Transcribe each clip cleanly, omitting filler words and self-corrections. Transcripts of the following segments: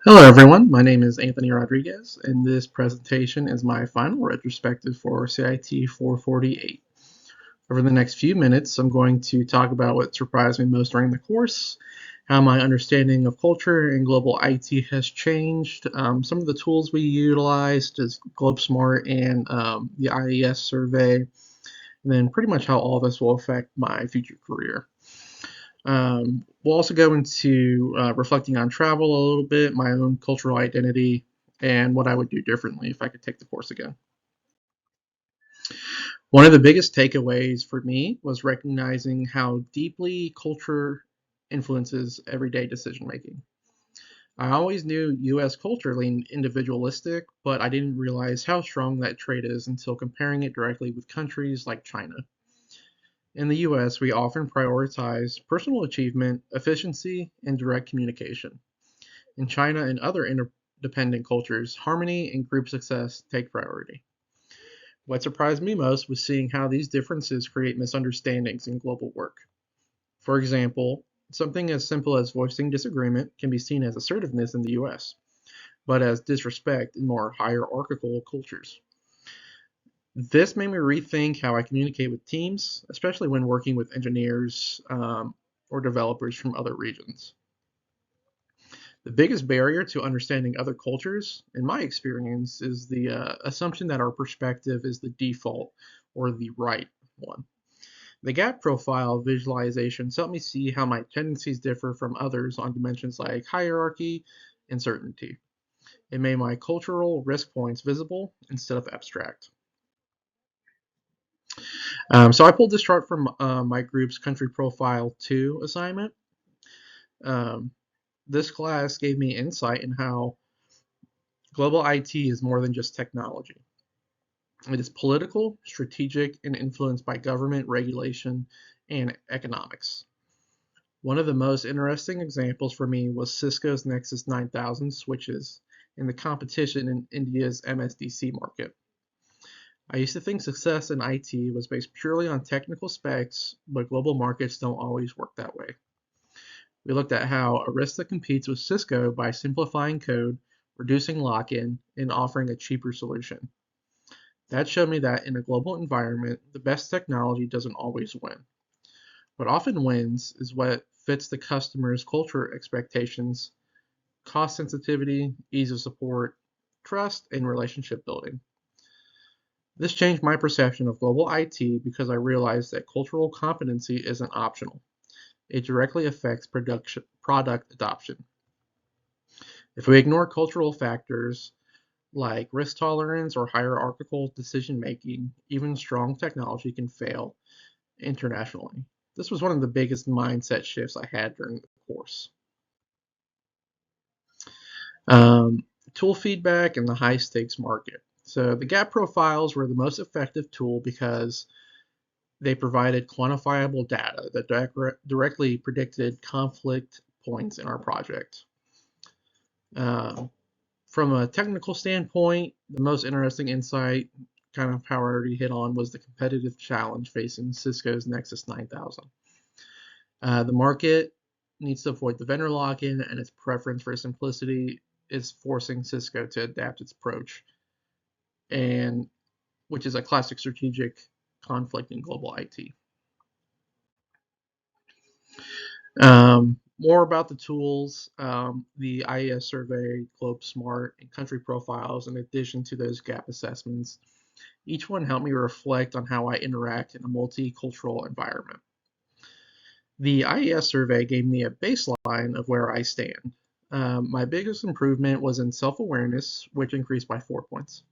Hello everyone, my name is Anthony Rodriguez, and this presentation is my final retrospective for CIT 448. Over the next few minutes, I'm going to talk about what surprised me most during the course, how my understanding of culture and global IT has changed, some of the tools we utilized as GlobeSmart and the IES survey, and then pretty much how all this will affect my future career. We'll also go into reflecting on travel a little bit, my own cultural identity, and what I would do differently if I could take the course again. One of the biggest takeaways for me was recognizing how deeply culture influences everyday decision making. I always knew US culture leaned individualistic, but I didn't realize how strong that trait is until comparing it directly with countries like China. In the US, we often prioritize personal achievement, efficiency, and direct communication. In China and other independent cultures, harmony and group success take priority. What surprised me most was seeing how these differences create misunderstandings in global work. For example, something as simple as voicing disagreement can be seen as assertiveness in the US, but as disrespect in more hierarchical cultures. This made me rethink how I communicate with teams, especially when working with engineers or developers from other regions. The biggest barrier to understanding other cultures, in my experience, is the assumption that our perspective is the default or the right one. The gap profile visualizations help me see how my tendencies differ from others on dimensions like hierarchy and certainty. It made my cultural risk points visible instead of abstract. So I pulled this chart from my group's country profile 2 assignment. Um, this class gave me insight in how global IT is more than just technology. It is political, strategic, and influenced by government, regulation, and economics. One of the most interesting examples for me was Cisco's Nexus 9000 switches and the competition in India's MSDC market. I used to think success in IT was based purely on technical specs, but global markets don't always work that way. We looked at how Arista competes with Cisco by simplifying code, reducing lock-in, and offering a cheaper solution. That showed me that in a global environment, the best technology doesn't always win. What often wins is what fits the customer's culture expectations, cost sensitivity, ease of support, trust, and relationship building. This changed my perception of global IT because I realized that cultural competency isn't optional. It directly affects product adoption. If we ignore cultural factors like risk tolerance or hierarchical decision making, even strong technology can fail internationally. This was one of the biggest mindset shifts I had during the course. Um, Tool feedback and the high stakes market. So the gap profiles were the most effective tool because they provided quantifiable data that directly predicted conflict points in our project. Um, from a technical standpoint, the most interesting insight, kind of how I already hit on, was the competitive challenge facing Cisco's Nexus 9000. The market needs to avoid the vendor lock-in, and its preference for simplicity is forcing Cisco to adapt its approach, and which is a classic strategic conflict in global IT. More about the tools, the IES survey, Globe Smart, and country profiles, in addition to those gap assessments. Each one helped me reflect on how I interact in a multicultural environment. The IES survey gave me a baseline of where I stand. My biggest improvement was in self-awareness, which increased by 4 points.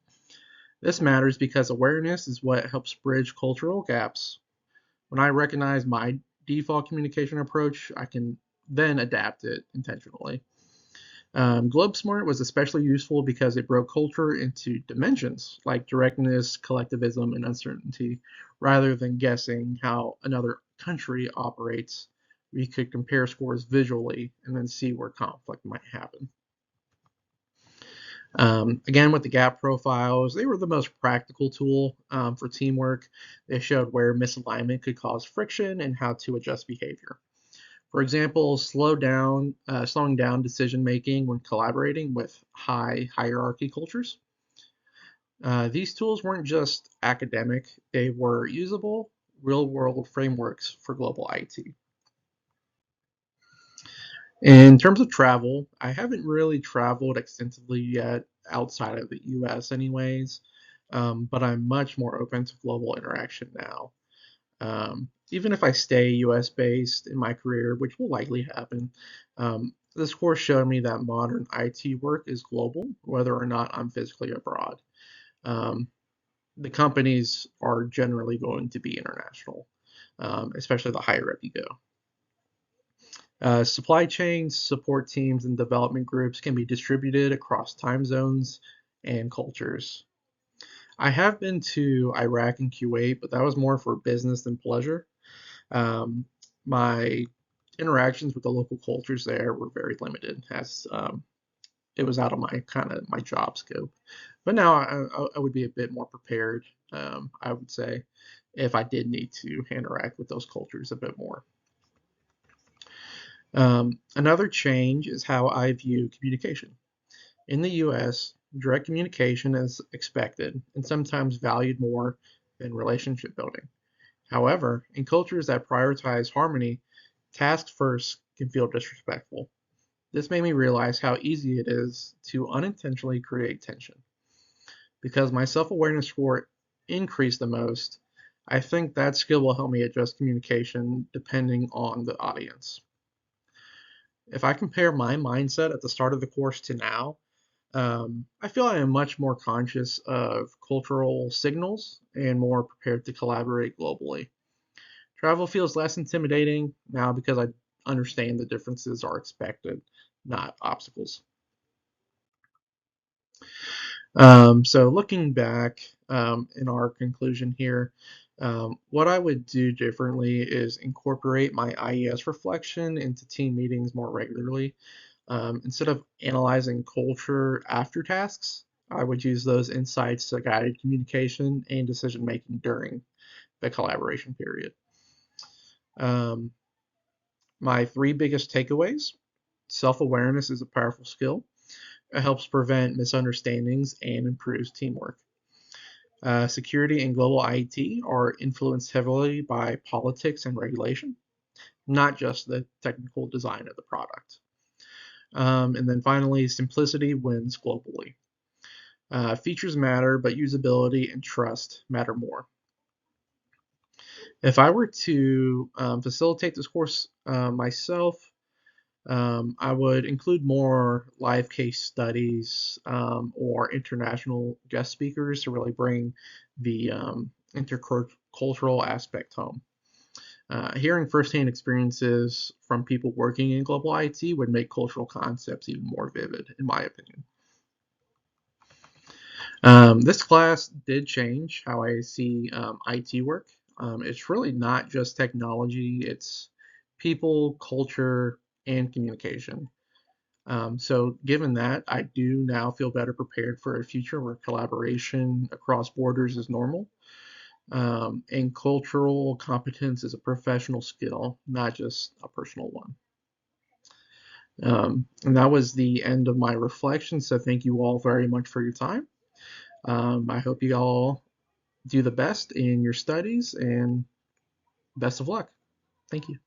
This matters because awareness is what helps bridge cultural gaps. When I recognize my default communication approach, I can then adapt it intentionally. GlobeSmart was especially useful because it broke culture into dimensions like directness, collectivism, and uncertainty, rather than guessing how another country operates. We could compare scores visually and then see where conflict might happen. Again, with the gap profiles, they were the most practical tool for teamwork. They showed where misalignment could cause friction and how to adjust behavior. For example, slowing down decision making when collaborating with high hierarchy cultures. These tools weren't just academic, they were usable, real world frameworks for global IT. In terms of travel, I haven't really traveled extensively yet outside of the US, anyways, but I'm much more open to global interaction now. Even if I stay US based in my career, which will likely happen, this course showed me that modern IT work is global, whether or not I'm physically abroad. Um, the companies are generally going to be international, especially the higher up you go. Supply chains, support teams, and development groups can be distributed across time zones and cultures. I have been to Iraq and Kuwait, but that was more for business than pleasure. Um, my interactions with the local cultures there were very limited, as it was out of my my job scope. But now I would be a bit more prepared, I would say, if I did need to interact with those cultures a bit more. Another change is how I view communication. In the US, direct communication is expected and sometimes valued more than relationship building. However, in cultures that prioritize harmony, task first can feel disrespectful. This made me realize how easy it is to unintentionally create tension. Because my self awareness score increased the most, I think that skill will help me adjust communication depending on the audience. If I compare my mindset at the start of the course to now, I feel I am much more conscious of cultural signals and more prepared to collaborate globally. Travel feels less intimidating now because I understand the differences are expected, not obstacles. So looking back in our conclusion here, what I would do differently is incorporate my IES reflection into team meetings more regularly. Instead of analyzing culture after tasks, I would use those insights to guide communication and decision making during the collaboration period. Um, my three biggest takeaways: self awareness is a powerful skill. It helps prevent misunderstandings and improves teamwork. Security and global IT are influenced heavily by politics and regulation, not just the technical design of the product. And then finally, simplicity wins globally. Features matter, but usability and trust matter more. If I were to facilitate this course myself, I would include more live case studies or international guest speakers to really bring the intercultural aspect home. Hearing firsthand experiences from people working in global IT would make cultural concepts even more vivid, in my opinion. This class did change how I see IT work. It's really not just technology, it's people, culture, and communication. So, given that, I do now feel better prepared for a future where collaboration across borders is normal. And cultural competence is a professional skill, not just a personal one. And that was the end of my reflection. So, thank you all very much for your time. I hope you all do the best in your studies and best of luck. Thank you.